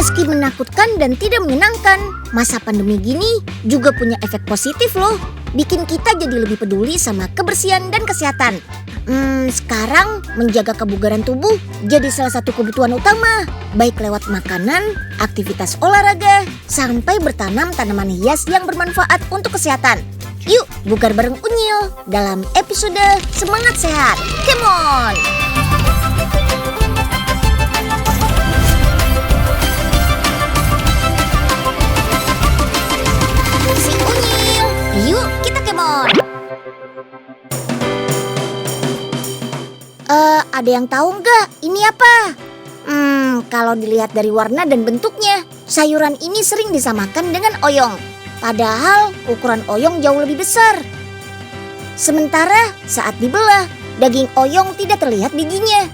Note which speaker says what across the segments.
Speaker 1: Meski menakutkan dan tidak menyenangkan, masa pandemi gini juga punya efek positif loh. Bikin kita jadi lebih peduli sama kebersihan dan kesehatan. Sekarang menjaga kebugaran tubuh jadi salah satu kebutuhan utama. Baik lewat makanan, aktivitas olahraga, sampai bertanam tanaman hias yang bermanfaat untuk kesehatan. Yuk, bugar bareng Unyil dalam episode Semangat Sehat. Come on! Si Unyil, yuk kita come on! Ada yang tahu nggak ini apa? Kalau dilihat dari warna dan bentuknya, sayuran ini sering disamakan dengan oyong. Padahal ukuran oyong jauh lebih besar. Sementara saat dibelah, daging oyong tidak terlihat bijinya.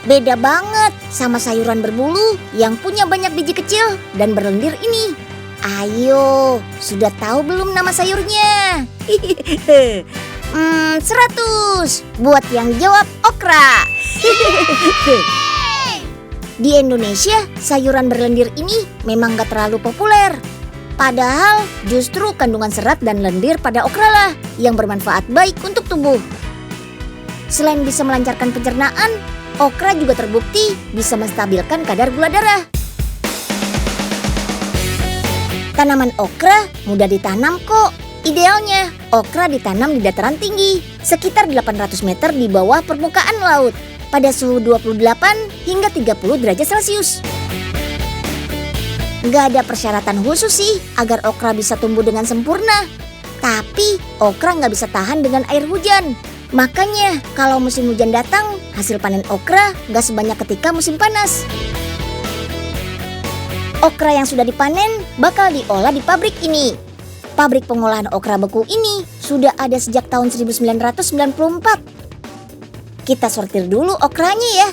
Speaker 1: Beda banget sama sayuran berbulu yang punya banyak biji kecil dan berlendir ini. Ayo, sudah tahu belum nama sayurnya? 100 buat yang jawab okra. Di Indonesia, sayuran berlendir ini memang gak terlalu populer. Padahal justru kandungan serat dan lendir pada okra lah yang bermanfaat baik untuk tubuh. Selain bisa melancarkan pencernaan, okra juga terbukti bisa menstabilkan kadar gula darah. Tanaman okra mudah ditanam kok. Idealnya, okra ditanam di dataran tinggi, sekitar 800 meter di bawah permukaan laut, pada suhu 28 hingga 30 derajat Celcius. Nggak ada persyaratan khusus sih agar okra bisa tumbuh dengan sempurna. Tapi okra nggak bisa tahan dengan air hujan. Makanya kalau musim hujan datang, hasil panen okra nggak sebanyak ketika musim panas. Okra yang sudah dipanen bakal diolah di pabrik ini. Pabrik pengolahan okra beku ini sudah ada sejak tahun 1994. Kita sortir dulu okranya ya.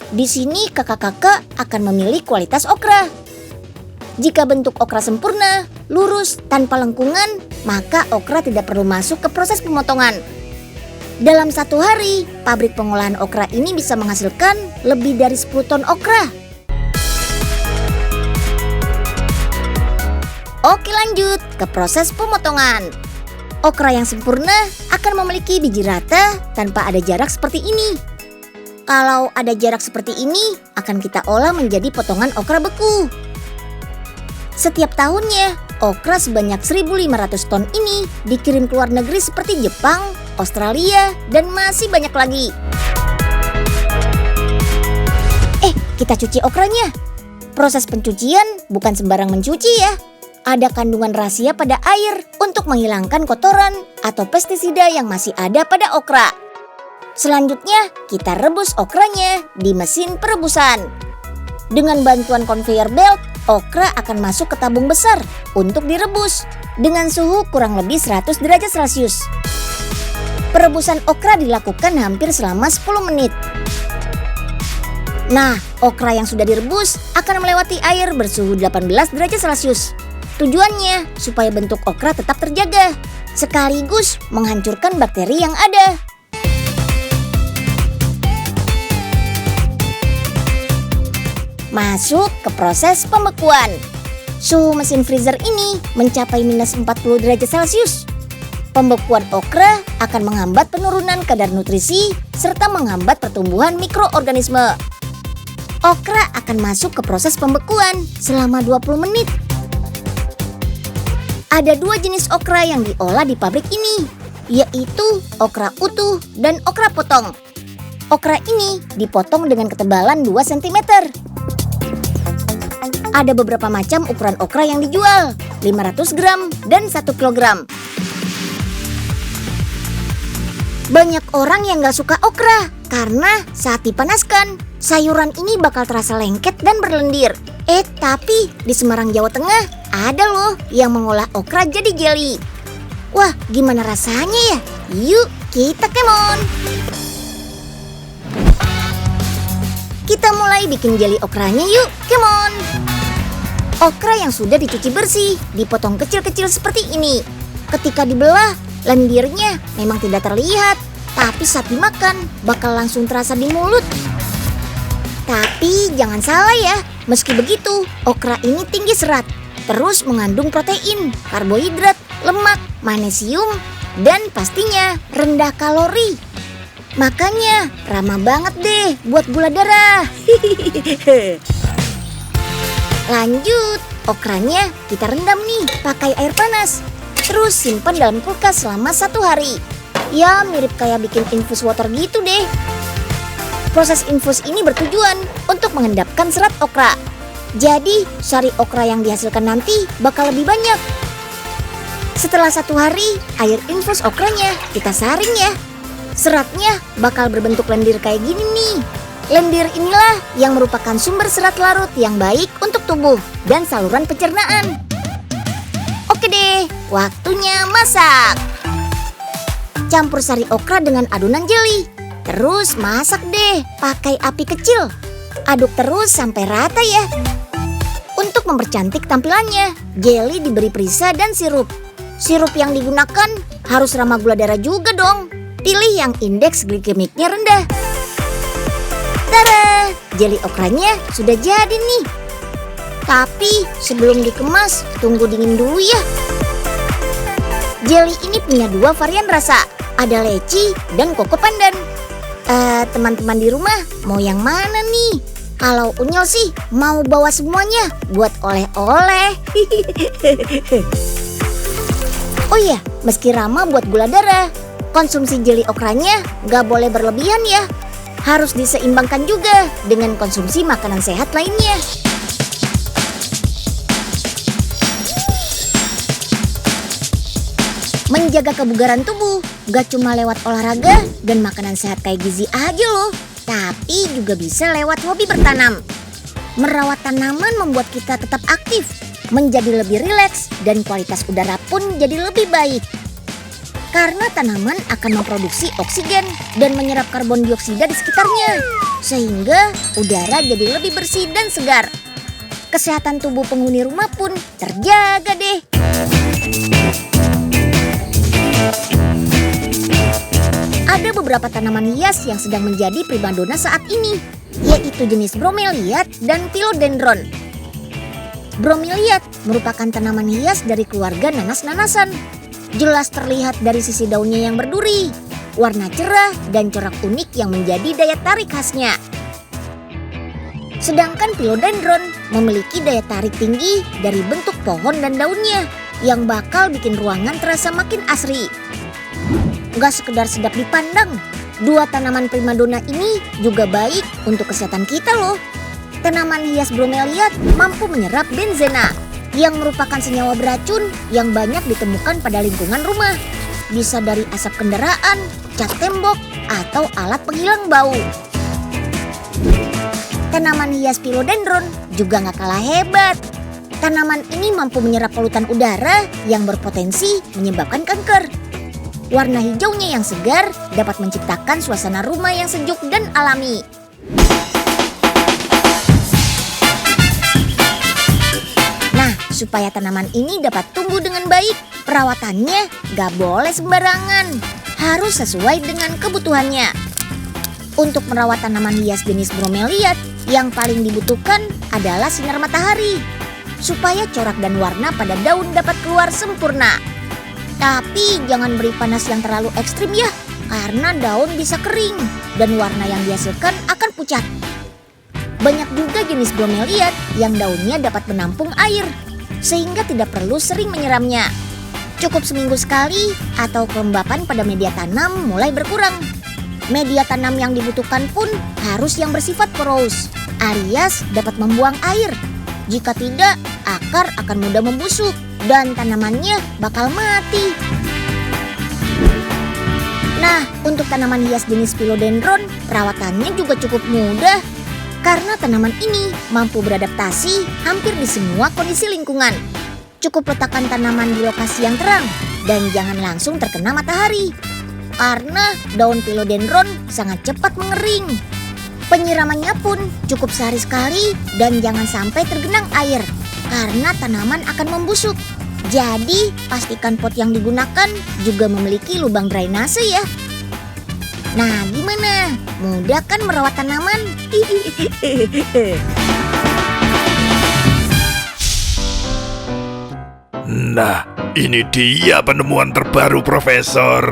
Speaker 1: Di sini kakak-kakak akan memilih kualitas okra. Jika bentuk okra sempurna, lurus, tanpa lengkungan, maka okra tidak perlu masuk ke proses pemotongan. Dalam satu hari, pabrik pengolahan okra ini bisa menghasilkan lebih dari 10 ton okra. Oke, lanjut ke proses pemotongan. Okra yang sempurna akan memiliki biji rata tanpa ada jarak seperti ini. Kalau ada jarak seperti ini, akan kita olah menjadi potongan okra beku. Setiap tahunnya, okra sebanyak 1.500 ton ini dikirim ke luar negeri seperti Jepang, Australia, dan masih banyak lagi. Kita cuci okranya. Proses pencucian bukan sembarang mencuci ya. Ada kandungan rahasia pada air untuk menghilangkan kotoran atau pestisida yang masih ada pada okra. Selanjutnya, kita rebus okranya di mesin perebusan. Dengan bantuan conveyor belt, okra akan masuk ke tabung besar untuk direbus dengan suhu kurang lebih 100 derajat Celcius. Perebusan okra dilakukan hampir selama 10 menit. Nah, okra yang sudah direbus akan melewati air bersuhu 18 derajat Celcius. Tujuannya supaya bentuk okra tetap terjaga, sekaligus menghancurkan bakteri yang ada. Masuk ke proses pembekuan. Suhu mesin freezer ini mencapai minus 40 derajat Celcius. Pembekuan okra akan menghambat penurunan kadar nutrisi serta menghambat pertumbuhan mikroorganisme. Okra akan masuk ke proses pembekuan selama 20 menit. Ada 2 jenis okra yang diolah di pabrik ini, yaitu okra utuh dan okra potong. Okra ini dipotong dengan ketebalan 2 cm. Ada beberapa macam ukuran okra yang dijual, 500 gram dan 1 kg. Banyak orang yang gak suka okra karena saat dipanaskan, sayuran ini bakal terasa lengket dan berlendir. Tapi di Semarang, Jawa Tengah ada loh yang mengolah okra jadi jelly. Wah, gimana rasanya ya? Yuk, kita come on! Kita mulai bikin jelly okranya yuk, come on! Okra yang sudah dicuci bersih, dipotong kecil-kecil seperti ini. Ketika dibelah, lendirnya memang tidak terlihat, tapi saat dimakan bakal langsung terasa di mulut. Tapi jangan salah ya, meski begitu, okra ini tinggi serat, terus mengandung protein, karbohidrat, lemak, magnesium, dan pastinya rendah kalori. Makanya ramah banget deh buat gula darah. Lanjut, okranya kita rendam nih pakai air panas. Terus simpan dalam kulkas selama 1 hari. Ya mirip kayak bikin infus water gitu deh. Proses infus ini bertujuan untuk mengendapkan serat okra. Jadi sari okra yang dihasilkan nanti bakal lebih banyak. Setelah 1 hari, air infus okranya kita saring ya. Seratnya bakal berbentuk lendir kayak gini nih. Lendir inilah yang merupakan sumber serat larut yang baik untuk tubuh dan saluran pencernaan. Oke deh, waktunya masak. Campur sari okra dengan adonan jeli. Terus masak deh pakai api kecil. Aduk terus sampai rata ya. Untuk mempercantik tampilannya, jeli diberi perisa dan sirup. Sirup yang digunakan harus ramah gula darah juga dong. Pilih yang indeks glikemiknya rendah. Tada! Jeli okranya sudah jadi nih. Tapi sebelum dikemas, tunggu dingin dulu ya. Jeli ini punya 2 varian rasa. Ada leci dan koko pandan. Teman-teman di rumah mau yang mana nih? Kalau Unyil sih mau bawa semuanya buat oleh-oleh. Oh iya, meski ramah buat gula darah, konsumsi jeli okranya gak boleh berlebihan ya. Harus diseimbangkan juga dengan konsumsi makanan sehat lainnya. Menjaga kebugaran tubuh gak cuma lewat olahraga dan makanan sehat kayak gizi aja loh, tapi juga bisa lewat hobi bertanam. Merawat tanaman membuat kita tetap aktif, menjadi lebih rileks, dan kualitas udara pun jadi lebih baik. Karena tanaman akan memproduksi oksigen dan menyerap karbon dioksida di sekitarnya, sehingga udara jadi lebih bersih dan segar. Kesehatan tubuh penghuni rumah pun terjaga deh. Ada beberapa tanaman hias yang sedang menjadi primadona saat ini, yaitu jenis bromeliad dan philodendron. Bromeliad merupakan tanaman hias dari keluarga nanas-nanasan. Jelas terlihat dari sisi daunnya yang berduri, warna cerah dan corak unik yang menjadi daya tarik khasnya. Sedangkan philodendron memiliki daya tarik tinggi dari bentuk pohon dan daunnya yang bakal bikin ruangan terasa makin asri. Gak sekedar sedap dipandang, 2 tanaman primadona ini juga baik untuk kesehatan kita loh. Tanaman hias bromeliad mampu menyerap benzena, yang merupakan senyawa beracun yang banyak ditemukan pada lingkungan rumah. Bisa dari asap kendaraan, cat tembok, atau alat penghilang bau. Tanaman hias philodendron juga gak kalah hebat. Tanaman ini mampu menyerap polutan udara yang berpotensi menyebabkan kanker. Warna hijaunya yang segar dapat menciptakan suasana rumah yang sejuk dan alami. Nah, supaya tanaman ini dapat tumbuh dengan baik, perawatannya gak boleh sembarangan. Harus sesuai dengan kebutuhannya. Untuk merawat tanaman hias jenis bromeliad, yang paling dibutuhkan adalah sinar matahari, supaya corak dan warna pada daun dapat keluar sempurna. Tapi jangan beri panas yang terlalu ekstrim ya, karena daun bisa kering dan warna yang dihasilkan akan pucat. Banyak juga jenis bromeliad yang daunnya dapat menampung air, sehingga tidak perlu sering menyiramnya. Cukup seminggu sekali atau kelembapan pada media tanam mulai berkurang. Media tanam yang dibutuhkan pun harus yang bersifat poros, alias dapat membuang air. Jika tidak, akar akan mudah membusuk dan tanamannya bakal mati. Nah, untuk tanaman hias jenis philodendron, perawatannya juga cukup mudah. Karena tanaman ini mampu beradaptasi hampir di semua kondisi lingkungan. Cukup letakkan tanaman di lokasi yang terang dan jangan langsung terkena matahari. Karena daun philodendron sangat cepat mengering. Penyiramannya pun cukup sehari sekali dan jangan sampai tergenang air, karena tanaman akan membusuk. Jadi pastikan pot yang digunakan juga memiliki lubang drainase ya. Nah, gimana? Mudah kan merawat tanaman?
Speaker 2: Nah, ini dia penemuan terbaru Profesor.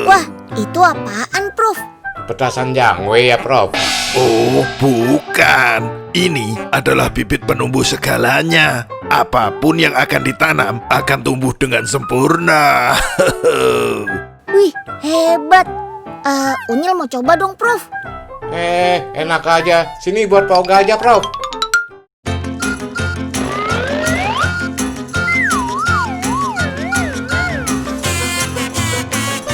Speaker 1: Wah, itu apaan, Prof?
Speaker 3: Petasan jangwe ya, Prof.
Speaker 2: Oh, bukan. Ini adalah bibit penumbuh segalanya. Apapun yang akan ditanam akan tumbuh dengan sempurna.
Speaker 1: Wih, hebat. Unyil mau coba dong, Prof.
Speaker 3: Enak aja. Sini buat Pak Oga aja, Prof.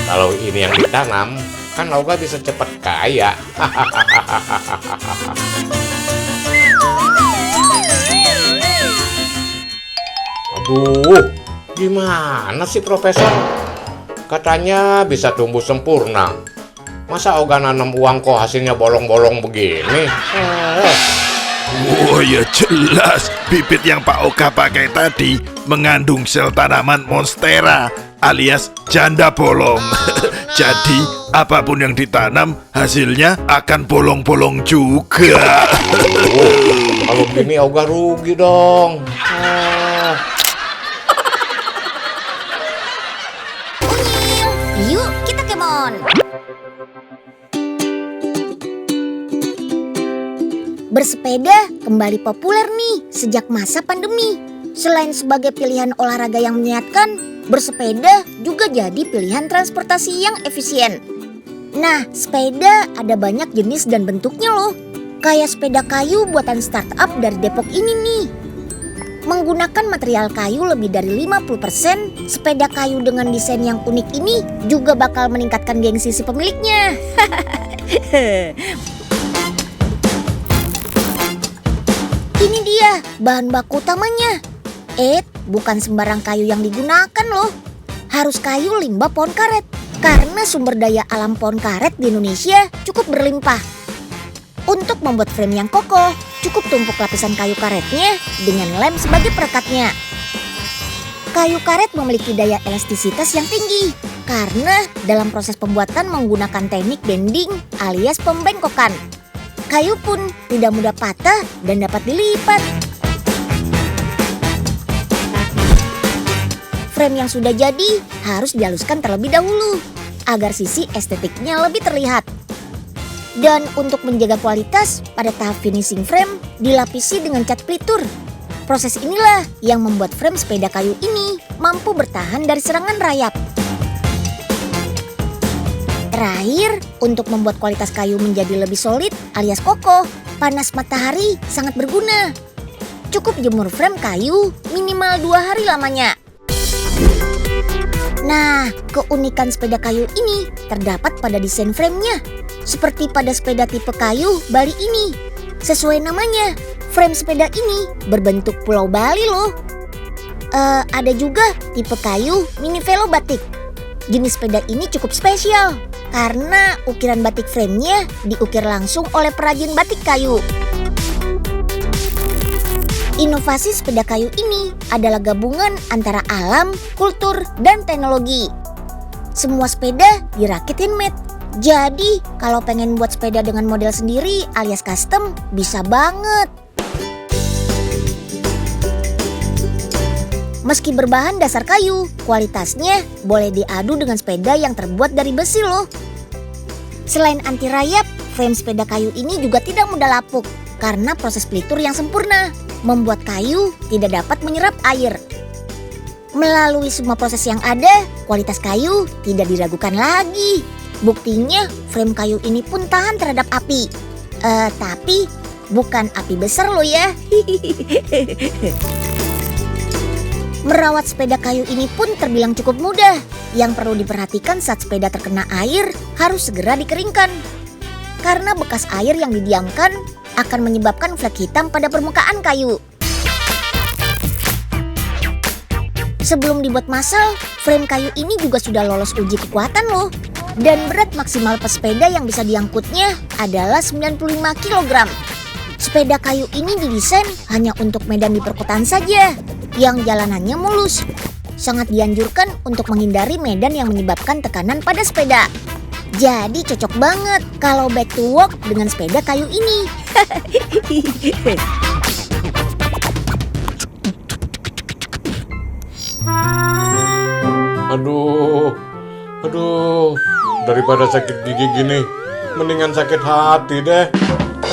Speaker 3: Kalau ini yang ditanam, kan Oga bisa cepat kaya. Aduh, gimana sih Profesor? Katanya bisa tumbuh sempurna. Masa Oga nanam uang kok hasilnya bolong-bolong begini?
Speaker 2: Oh ya jelas, bibit yang Pak Oka pakai tadi mengandung sel tanaman monstera alias janda bolong. Jadi apapun yang ditanam hasilnya akan bolong-bolong juga.
Speaker 3: Kalau begini Oga rugi dong.
Speaker 1: Yuk, kita kemon. Bersepeda kembali populer nih sejak masa pandemi. Selain sebagai pilihan olahraga yang menyehatkan, bersepeda juga jadi pilihan transportasi yang efisien. Nah, sepeda ada banyak jenis dan bentuknya loh. Kayak sepeda kayu buatan startup dari Depok ini nih. Menggunakan material kayu lebih dari 50%, sepeda kayu dengan desain yang unik ini juga bakal meningkatkan gengsi si pemiliknya. Ini dia bahan baku utamanya. Bukan sembarang kayu yang digunakan loh. Harus kayu limbah pohon karet. Karena sumber daya alam pohon karet di Indonesia cukup berlimpah. Untuk membuat frame yang kokoh, cukup tumpuk lapisan kayu karetnya dengan lem sebagai perekatnya. Kayu karet memiliki daya elastisitas yang tinggi karena dalam proses pembuatan menggunakan teknik bending alias pembengkokan. Kayu pun tidak mudah patah dan dapat dilipat. Frame yang sudah jadi harus dihaluskan terlebih dahulu agar sisi estetiknya lebih terlihat. Dan untuk menjaga kualitas, pada tahap finishing frame dilapisi dengan cat pelitur. Proses inilah yang membuat frame sepeda kayu ini mampu bertahan dari serangan rayap. Terakhir, untuk membuat kualitas kayu menjadi lebih solid alias kokoh, panas matahari sangat berguna. Cukup jemur frame kayu minimal 2 hari lamanya. Nah, keunikan sepeda kayu ini terdapat pada desain framenya. Seperti pada sepeda tipe kayu Bali ini. Sesuai namanya, frame sepeda ini berbentuk pulau Bali loh. Ada juga tipe kayu mini velo batik. Jenis sepeda ini cukup spesial karena ukiran batik framenya diukir langsung oleh perajin batik kayu. Inovasi sepeda kayu ini adalah gabungan antara alam, kultur, dan teknologi. Semua sepeda dirakit handmade. Jadi, kalau pengen buat sepeda dengan model sendiri alias custom, bisa banget. Meski berbahan dasar kayu, kualitasnya boleh diadu dengan sepeda yang terbuat dari besi loh. Selain anti rayap, frame sepeda kayu ini juga tidak mudah lapuk karena proses pelitur yang sempurna membuat kayu tidak dapat menyerap air. Melalui semua proses yang ada, kualitas kayu tidak diragukan lagi. Buktinya, frame kayu ini pun tahan terhadap api. Tapi bukan api besar loh ya. Merawat sepeda kayu ini pun terbilang cukup mudah. Yang perlu diperhatikan saat sepeda terkena air harus segera dikeringkan. Karena bekas air yang didiamkan akan menyebabkan flek hitam pada permukaan kayu. Sebelum dibuat massal, frame kayu ini juga sudah lolos uji kekuatan loh. Dan berat maksimal pesepeda yang bisa diangkutnya adalah 95 kg. Sepeda kayu ini didesain hanya untuk medan di perkotaan saja, yang jalanannya mulus. Sangat dianjurkan untuk menghindari medan yang menyebabkan tekanan pada sepeda. Jadi cocok banget kalau back to work dengan sepeda kayu ini.
Speaker 3: Aduh, daripada sakit gigi gini, mendingan sakit hati deh.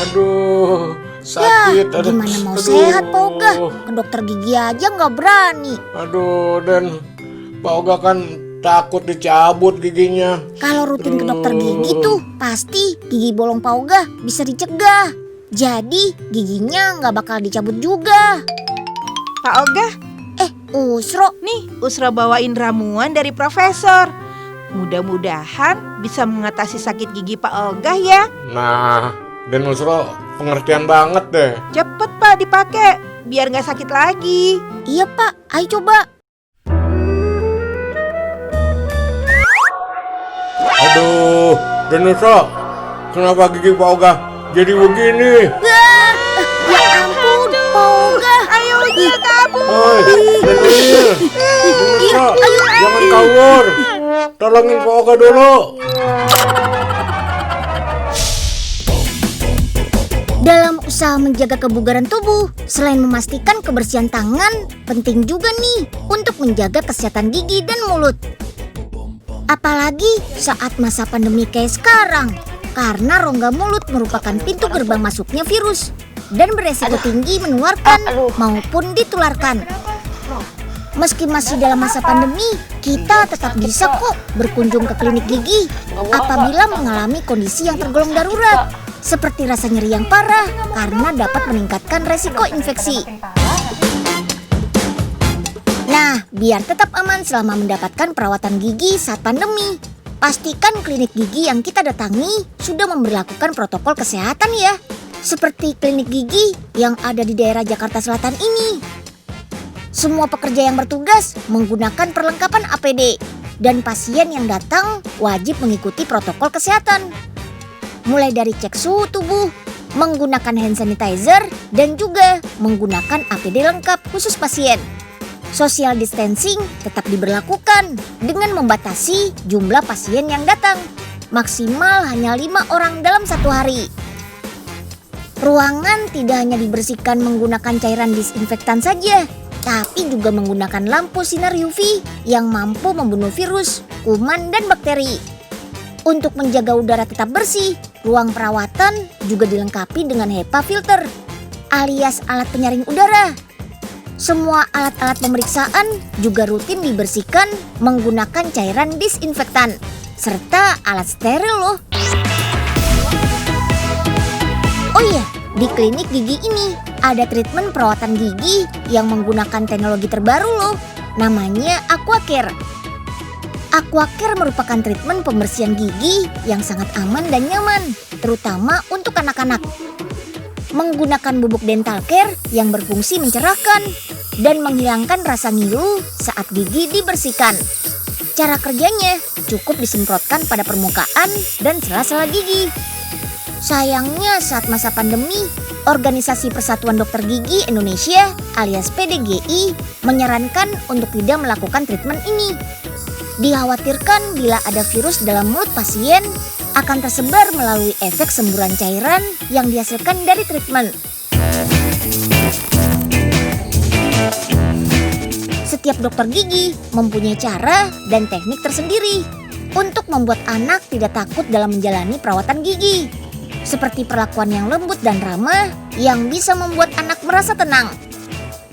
Speaker 3: Aduh, sakit.
Speaker 1: Ya, gimana mau sehat Pak Oga? Ke dokter gigi aja nggak berani.
Speaker 3: Aduh, Dan, Pak Oga kan takut dicabut giginya.
Speaker 1: Kalau rutin ke dokter gigi tuh, pasti gigi bolong Pak Oga bisa dicegah. Jadi giginya nggak bakal dicabut juga.
Speaker 4: Pak Oga,
Speaker 1: Usro,
Speaker 4: nih Usra bawain ramuan dari profesor. Mudah-mudahan bisa mengatasi sakit gigi Pak Oga ya.
Speaker 3: Nah, Dan Usro pengertian banget deh.
Speaker 4: Cepet Pak dipakai, biar nggak sakit lagi.
Speaker 1: iya Pak, ayo coba.
Speaker 3: Aduh, Dan Usro, kenapa gigi Pak Oga jadi begini?
Speaker 1: Ya ampun, Pak Oga.
Speaker 4: Ayo kita kabur.
Speaker 3: Dan Usro, jangan kabur. Tolongin Pak Oga dulu.
Speaker 1: Dalam usaha menjaga kebugaran tubuh, selain memastikan kebersihan tangan, penting juga nih untuk menjaga kesehatan gigi dan mulut. Apalagi saat masa pandemi kayak sekarang, karena rongga mulut merupakan pintu gerbang masuknya virus dan beresiko tinggi menularkan maupun ditularkan. Meski masih dalam masa pandemi, kita tetap bisa kok berkunjung ke klinik gigi apabila mengalami kondisi yang tergolong darurat, seperti rasa nyeri yang parah karena dapat meningkatkan resiko infeksi. Nah, biar tetap aman selama mendapatkan perawatan gigi saat pandemi, pastikan klinik gigi yang kita datangi sudah memberlakukan protokol kesehatan ya, seperti klinik gigi yang ada di daerah Jakarta Selatan ini. Semua pekerja yang bertugas menggunakan perlengkapan APD dan pasien yang datang wajib mengikuti protokol kesehatan. Mulai dari cek suhu tubuh, menggunakan hand sanitizer, dan juga menggunakan APD lengkap khusus pasien. Social distancing tetap diberlakukan dengan membatasi jumlah pasien yang datang, maksimal hanya 5 orang dalam satu hari. Ruangan tidak hanya dibersihkan menggunakan cairan disinfektan saja, tapi juga menggunakan lampu sinar UV yang mampu membunuh virus, kuman, dan bakteri. Untuk menjaga udara tetap bersih, ruang perawatan juga dilengkapi dengan HEPA filter, alias alat penyaring udara. Semua alat-alat pemeriksaan juga rutin dibersihkan menggunakan cairan disinfektan, serta alat steril loh. Oh iya, di klinik gigi ini ada treatment perawatan gigi yang menggunakan teknologi terbaru loh, namanya Aquacare. Aquacare merupakan treatment pembersihan gigi yang sangat aman dan nyaman, terutama untuk anak-anak. Menggunakan bubuk dental care yang berfungsi mencerahkan dan menghilangkan rasa ngilu saat gigi dibersihkan. Cara kerjanya cukup disemprotkan pada permukaan dan sela-sela gigi. Sayangnya saat masa pandemi, Organisasi Persatuan Dokter Gigi Indonesia alias PDGI menyarankan untuk tidak melakukan treatment ini. Dikhawatirkan bila ada virus dalam mulut pasien akan tersebar melalui efek semburan cairan yang dihasilkan dari treatment. Setiap dokter gigi mempunyai cara dan teknik tersendiri untuk membuat anak tidak takut dalam menjalani perawatan gigi. Seperti perlakuan yang lembut dan ramah yang bisa membuat anak merasa tenang.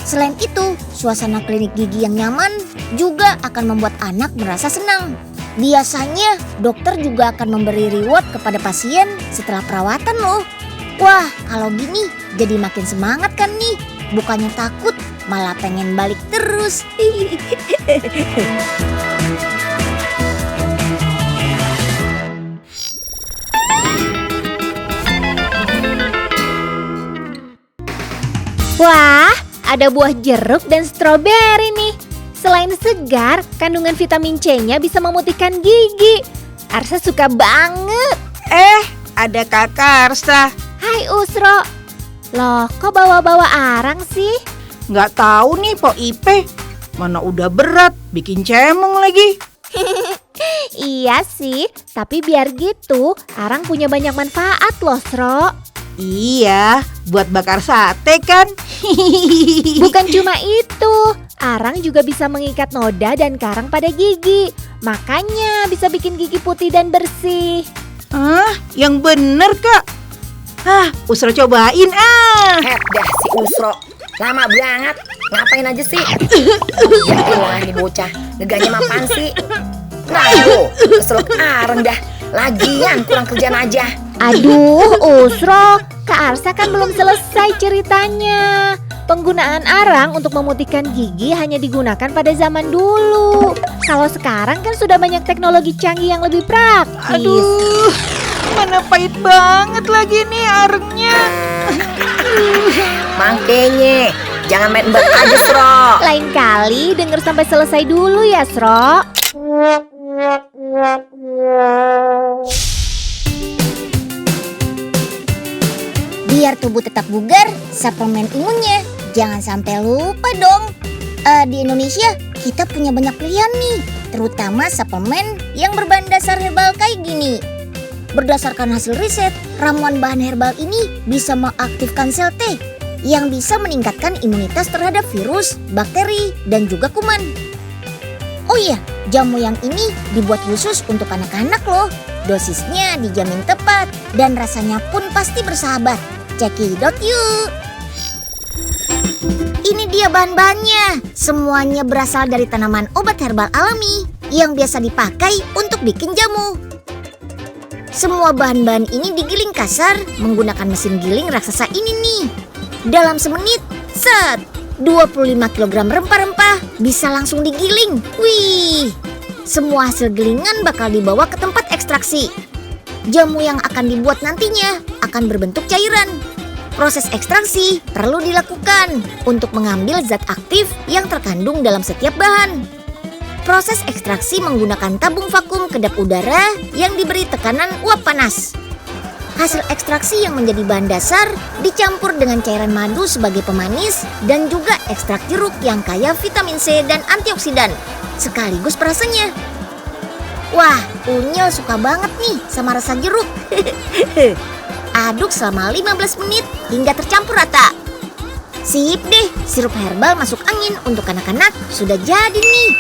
Speaker 1: Selain itu, suasana klinik gigi yang nyaman juga akan membuat anak merasa senang. Biasanya, dokter juga akan memberi reward kepada pasien setelah perawatan loh. Wah, kalau gini jadi makin semangat kan nih. Bukannya takut, malah pengen balik terus.
Speaker 5: Wah, ada buah jeruk dan stroberi nih. Selain segar, kandungan vitamin C-nya bisa memutihkan gigi. Arsa suka banget.
Speaker 4: Ada Kakak Arsa.
Speaker 5: Hai Usro. Loh, kok bawa-bawa arang sih?
Speaker 4: Nggak tahu nih Pok Ipe. Mana udah berat, bikin cemong lagi.
Speaker 5: Iya sih, tapi biar gitu, arang punya banyak manfaat loh, Sro.
Speaker 4: Iya, buat bakar sate kan?
Speaker 5: Bukan cuma itu, arang juga bisa mengikat noda dan karang pada gigi. Makanya bisa bikin gigi putih dan bersih.
Speaker 4: Yang bener Kak. Usro cobain
Speaker 6: Dah si Usro, lama banget. Ngapain aja sih? Ya elah nih bocah, ngeganya mapan sih. Nah yo, keselak areng dah. Lagian kurang kerjaan aja.
Speaker 5: Aduh, Usro, Kak Arsa kan belum selesai ceritanya. Penggunaan arang untuk memutihkan gigi hanya digunakan pada zaman dulu. Kalau sekarang kan sudah banyak teknologi canggih yang lebih praktis.
Speaker 4: Aduh, mana pahit banget lagi nih arengnya.
Speaker 6: Makanya, jangan main embak aja, Sro.
Speaker 5: Lain kali denger sampai selesai dulu ya, Sro.
Speaker 1: Biar tubuh tetap bugar, suplemen imunnya. Jangan sampai lupa dong. Di Indonesia kita punya banyak pilihan nih, terutama suplemen yang berbahan dasar herbal kayak gini. Berdasarkan hasil riset, ramuan bahan herbal ini bisa mengaktifkan sel T yang bisa meningkatkan imunitas terhadap virus, bakteri, dan juga kuman. Oh iya, jamu yang ini dibuat khusus untuk anak-anak loh. Dosisnya dijamin tepat dan rasanya pun pasti bersahabat. Cekidot yuk! Ini dia bahan-bahannya. Semuanya berasal dari tanaman obat herbal alami yang biasa dipakai untuk bikin jamu. Semua bahan-bahan ini digiling kasar menggunakan mesin giling raksasa ini nih. Dalam semenit, 25 kg rempah-rempah bisa langsung digiling. Wih, semua hasil gilingan bakal dibawa ke tempat ekstraksi. Jamu yang akan dibuat nantinya akan berbentuk cairan. Proses ekstraksi perlu dilakukan untuk mengambil zat aktif yang terkandung dalam setiap bahan. Proses ekstraksi menggunakan tabung vakum kedap udara yang diberi tekanan uap panas. Hasil ekstraksi yang menjadi bahan dasar dicampur dengan cairan madu sebagai pemanis dan juga ekstrak jeruk yang kaya vitamin C dan antioksidan, sekaligus perasanya. Wah, Unyil suka banget nih sama rasa jeruk. Aduk selama 15 menit hingga tercampur rata. Sip deh, sirup herbal masuk angin untuk anak-anak sudah jadi nih.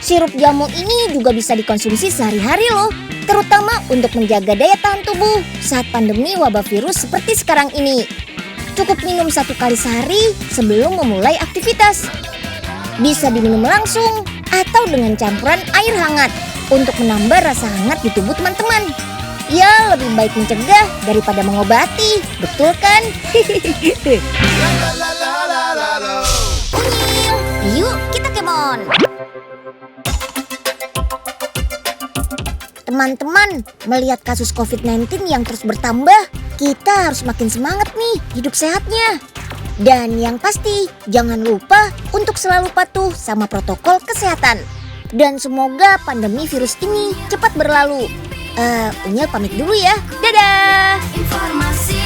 Speaker 1: Sirup jamu ini juga bisa dikonsumsi sehari-hari loh, terutama untuk menjaga daya tahan tubuh saat pandemi wabah virus seperti sekarang ini. Cukup minum 1 kali sehari sebelum memulai aktivitas. Bisa diminum langsung atau dengan campuran air hangat untuk menambah rasa hangat di tubuh teman-teman. Ya, lebih baik mencegah daripada mengobati, betul kan? Unyil, yuk kita kemon. Teman-teman, melihat kasus COVID-19 yang terus bertambah, kita harus makin semangat nih hidup sehatnya. Dan yang pasti, jangan lupa untuk selalu patuh sama protokol kesehatan. Dan semoga pandemi virus ini cepat berlalu. Unyil pamit dulu ya. Dadah!
Speaker 7: Informasi